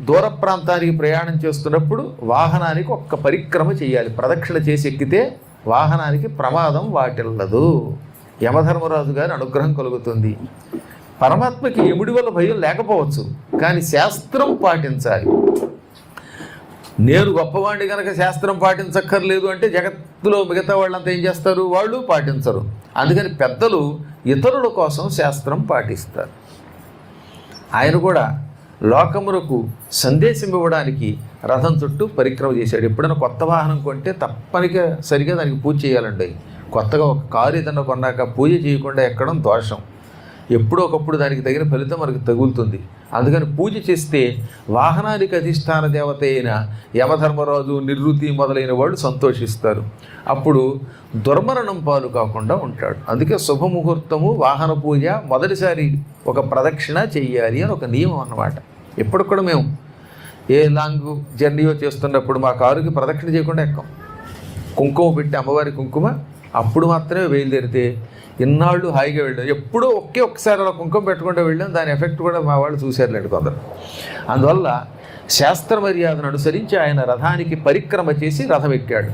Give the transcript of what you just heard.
దూర ప్రాంతానికి ప్రయాణం చేస్తున్నప్పుడు వాహనానికి ఒక్క పరిక్రమ చేయాలి. ప్రదక్షిణ చేసి ఎక్కితే వాహనానికి ప్రమాదం వాటిల్లదు. యమధర్మరాజు గారి అనుగ్రహం కలుగుతుంది. పరమాత్మకి యముడి వల్ల భయం లేకపోవచ్చు, కానీ శాస్త్రం పాటించాలి. నేను గొప్పవాడిని కనుక శాస్త్రం పాటించక్కర్లేదు అంటే జగత్తులో మిగతా వాళ్ళంతా ఏం చేస్తారు? వాళ్ళు పాటించరు. అందుకని పెద్దలు ఇతరుల కోసం శాస్త్రం పాటిస్తారు. ఆయన కూడా లోకములకు సందేశం ఇవ్వడానికి రథం చుట్టూ పరిక్రమ చేశాడు. ఎప్పుడైనా కొత్త వాహనం కొంటే సరిగా దానికి పూజ చేయాలండి. కొత్తగా ఒక కారు ఏదన్నా కొన్నాక పూజ చేయకుండా ఎక్కడం దోషం. ఎప్పుడో ఒకప్పుడు దానికి తగిన ఫలితం మనకు తగులుతుంది. అందుకని పూజ చేస్తే వాహనానికి అధిష్టాన దేవత అయిన యమధర్మరాజు, నివృత్తి మొదలైన వాళ్ళు సంతోషిస్తారు. అప్పుడు దుర్మరణం పాలు కాకుండా ఉంటాడు. అందుకే శుభముహూర్తము వాహన పూజ మొదటిసారి ఒక ప్రదక్షిణ చెయ్యాలి అని ఒక నియమం అన్నమాట. ఎప్పుడు కూడా మేము ఏ లాంగ్ జర్నీయో చేస్తున్నప్పుడు మా కారుకి ప్రదక్షిణ చేయకుండా ఎక్కాం. కుంకుమ పెట్టి అమ్మవారి కుంకుమ అప్పుడు మాత్రమే బయలుదేరితే ఇన్నాళ్ళు హాయిగా వెళ్ళాం. ఎప్పుడూ ఒక్కసారి అలా కుంకుమ పెట్టుకుంటూ వెళ్ళాం. దాని ఎఫెక్ట్ కూడా మా వాళ్ళు చూశారులేండి కొందరు. అందువల్ల శాస్త్ర మర్యాదను అనుసరించి ఆయన రథానికి పరిక్రమ చేసి రథం ఎక్కాడు.